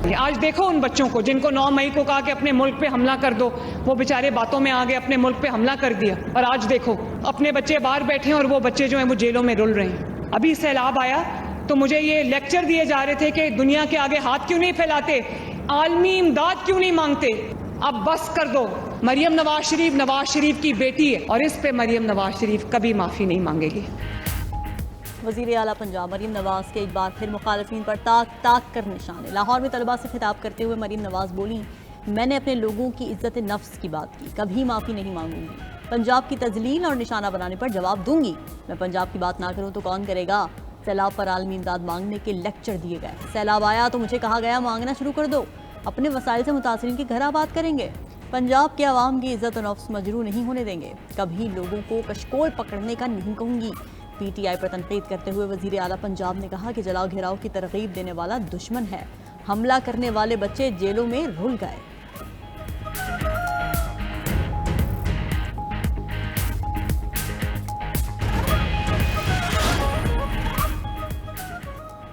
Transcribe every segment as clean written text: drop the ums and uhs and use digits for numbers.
آج دیکھو ان بچوں کو جن کو 9 مئی کو کہا کہ اپنے ملک پہ حملہ کر دو، وہ بیچارے باتوں میں آگے اپنے ملک پہ حملہ کر دیا، اور آج دیکھو اپنے بچے باہر بیٹھے ہیں اور وہ بچے جو ہیں وہ جیلوں میں رل رہے ہیں۔ ابھی سیلاب آیا تو مجھے یہ لیکچر دیے جا رہے تھے کہ دنیا کے آگے ہاتھ کیوں نہیں پھیلاتے، عالمی امداد کیوں نہیں مانگتے۔ اب بس کر دو، مریم نواز شریف کی بیٹی ہے اور اس پہ مریم نواز شریف کبھی معافی نہیں مانگے گی۔ وزیر اعلیٰ پنجاب مریم نواز کے ایک بار پھر مخالفین پر تاک تاک کر نشانے۔ لاہور میں طلباء سے خطاب کرتے ہوئے مریم نواز بولیں، میں نے اپنے لوگوں کی عزت نفس کی بات کی، کبھی معافی نہیں مانگوں گی۔ پنجاب کی تذلیل اور نشانہ بنانے پر جواب دوں گی، میں پنجاب کی بات نہ کروں تو کون کرے گا۔ سیلاب پر عالمی امداد مانگنے کے لیکچر دیے گئے، سیلاب آیا تو مجھے کہا گیا مانگنا شروع کر دو، اپنے وسائل سے متاثرین کے گھر آباد کریں گے، پنجاب کے عوام کی عزت و نفس مجروح نہیں ہونے دیں گے، کبھی لوگوں کو کشکول پکڑنے کا نہیں کہوں گی۔ پی ٹی آئی پر تنقید کرتے ہوئے وزیر اعلیٰ پنجاب نے کہا کہ جلاؤ گھیراؤ کی ترغیب دینے والا دشمن ہے، حملہ کرنے والے بچے جیلوں میں رل گئے۔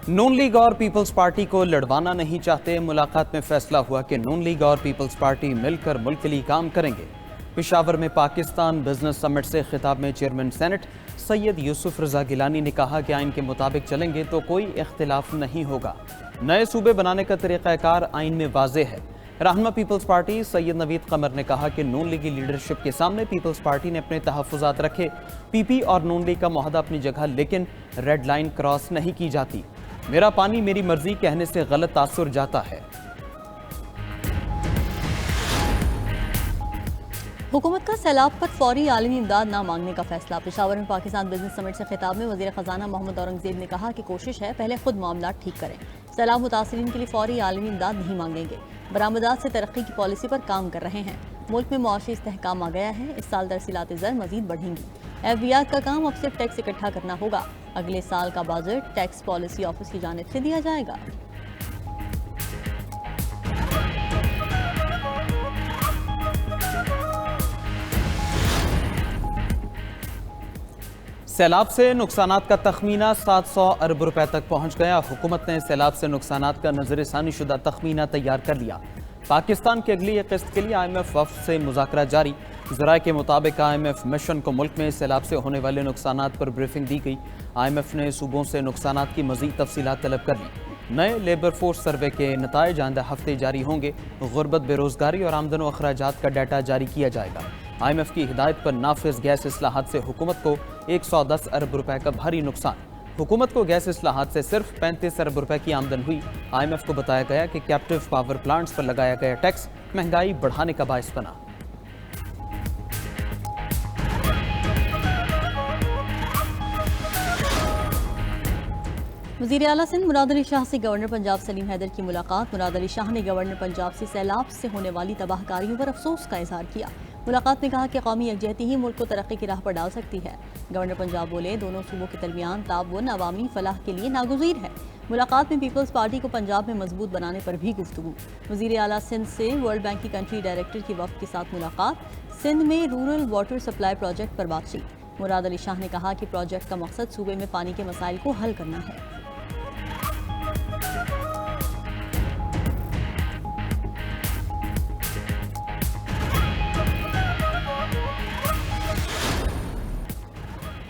نون لیگ اور پیپلز پارٹی کو لڑوانا نہیں چاہتے، ملاقات میں فیصلہ ہوا کہ نون لیگ اور پیپلز پارٹی مل کر ملک کے لیے کام کریں گے۔ پشاور میں پاکستان بزنس سمٹ سے خطاب میں چیئرمین سینٹ سید یوسف رضا گیلانی نے کہا کہ آئین کے مطابق چلیں گے تو کوئی اختلاف نہیں ہوگا، نئے صوبے بنانے کا طریقہ کار آئین میں واضح ہے۔ رہنما پیپلز پارٹی سید نوید قمر نے کہا کہ نون لیگی لیڈرشپ کے سامنے پیپلز پارٹی نے اپنے تحفظات رکھے، پی پی اور نون لیگ کا معاہدہ اپنی جگہ، لیکن ریڈ لائن کراس نہیں کی جاتی، میرا پانی میری مرضی کہنے سے غلط تاثر جاتا ہے۔ حکومت کا سیلاب پر فوری عالمی امداد نہ مانگنے کا فیصلہ۔ پشاور میں پاکستان بزنس سمٹ سے خطاب میں وزیر خزانہ محمد اورنگزیب نے کہا کہ کوشش ہے پہلے خود معاملات ٹھیک کریں، سیلاب متاثرین کے لیے فوری عالمی امداد نہیں مانگیں گے، برآمدات سے ترقی کی پالیسی پر کام کر رہے ہیں، ملک میں معاشی استحکام آ گیا ہے، اس سال ترسیلات زر مزید بڑھیں گی، ایف بی آر کا کام اب صرف ٹیکس اکٹھا کرنا ہوگا، اگلے سال کا بجٹ ٹیکس پالیسی آفس کی جانب سے دیا جائے گا۔ سیلاب سے نقصانات کا تخمینہ 700 ارب روپے تک پہنچ گیا۔ حکومت نے سیلاب سے نقصانات کا نظر ثانی شدہ تخمینہ تیار کر لیا۔ پاکستان کی اگلی قسط کے لیے آئی ایم ایف وفد سے مذاکرات جاری۔ ذرائع کے مطابق آئی ایم ایف مشن کو ملک میں سیلاب سے ہونے والے نقصانات پر بریفنگ دی گئی۔ آئی ایم ایف نے صوبوں سے نقصانات کی مزید تفصیلات طلب کر لی۔ نئے لیبر فورس سروے کے نتائج آئندہ ہفتے جاری ہوں گے۔ غربت، بے روزگاری اور آمدن و اخراجات کا ڈیٹا جاری کیا جائے گا۔ آئی ایم ایف کی ہدایت پر نافذ گیس اصلاحات سے حکومت کو 110 ارب روپے کا بھاری نقصان۔ حکومت کو گیس اصلاحات سے صرف 35 ارب روپے کی آمدن ہوئی۔ آئی ایم ایف کو بتایا گیا کہ کیپٹیو پاور پلانٹس پر لگایا گیا ٹیکس مہنگائی بڑھانے کا باعث بنا۔ وزیر اعلیٰ سندھ مراد علی شاہ سے گورنر پنجاب سلیم حیدر کی ملاقات۔ مراد علی شاہ نے گورنر پنجاب سے سیلاب سے ہونے والی تباہ کاریوں پر افسوس کا اظہار کیا۔ ملاقات میں کہا کہ قومی یکجہتی ہی ملک کو ترقی کی راہ پر ڈال سکتی ہے۔ گورنر پنجاب بولے، دونوں صوبوں کے درمیان تعاون عوامی فلاح کے لیے ناگزیر ہے۔ ملاقات میں پیپلز پارٹی کو پنجاب میں مضبوط بنانے پر بھی گفتگو۔ وزیر اعلیٰ سندھ سے ورلڈ بینک کی کنٹری ڈائریکٹر کی وفد کے ساتھ ملاقات۔ سندھ میں رورل واٹر سپلائی پروجیکٹ پر بات چیت۔ مراد علی شاہ نے کہا کہ پروجیکٹ کا مقصد صوبے میں پانی کے مسائل کو حل کرنا ہے۔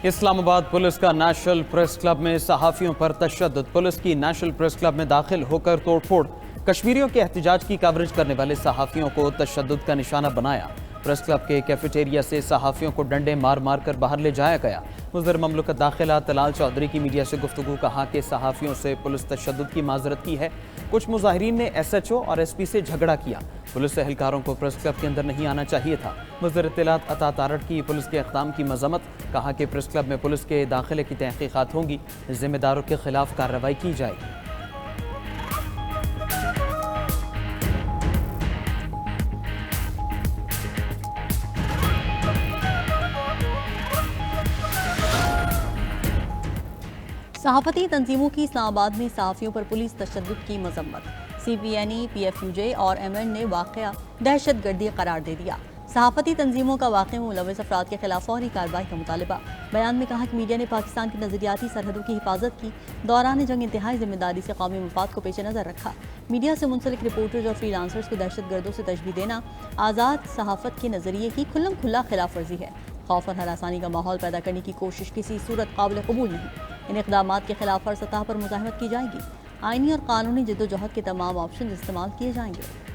اسلام آباد پولیس کا نیشنل پریس کلب میں صحافیوں پر تشدد۔ پولیس کی نیشنل پریس کلب میں داخل ہو کر توڑ پھوڑ، کشمیریوں کے احتجاج کی کوریج کرنے والے صحافیوں کو تشدد کا نشانہ بنایا۔ پریس کلب کے کیفیٹیریا سے صحافیوں کو ڈنڈے مار مار کر باہر لے جایا گیا۔ وزیر مملکت داخلہ طلال چودھری کی میڈیا سے گفتگو، کہا کہ صحافیوں سے پولیس تشدد کی معذرت کی ہے۔ کچھ مظاہرین نے ایس ایچ او اور ایس پی سے جھگڑا کیا۔ پولیس اہلکاروں کو پریس کلب کے اندر نہیں آنا چاہیے تھا۔ وزیر اطلاعات عطا تارڑ کی پولیس کے اقدام کی مذمت، کہا کہ پریس کلب میں پولیس کے داخلے کی تحقیقات ہوں گی، ذمہ داروں کے خلاف کارروائی کی جائے گی۔ صحافتی تنظیموں کی اسلام آباد میں صحافیوں پر پولیس تشدد کی مذمت۔ C P N E, P F U J اور ایم این نے واقعہ دہشت گردی قرار دے دیا۔ صحافتی تنظیموں کا واقعے میں ملوث افراد کے خلاف فوری کارروائی کا مطالبہ۔ بیان میں کہا کہ میڈیا نے پاکستان کی نظریاتی سرحدوں کی حفاظت کی، دوران جنگ انتہائی ذمہ داری سے قومی مفاد کو پیش نظر رکھا۔ میڈیا سے منسلک رپورٹرز اور فری لانسرز کو دہشت گردوں سے تشبیہ دینا آزاد صحافت کے نظریے کی کھلم کھلا خلاف ورزی ہے۔ خوف اور ہراسانی کا ماحول پیدا کرنے کی کوشش کسی صورت قابل قبول نہیں۔ ان اقدامات کے خلاف ہر سطح پر مزاحمت کی جائے گی۔ آئینی اور قانونی جدوجہد کے تمام آپشن استعمال کیے جائیں گے۔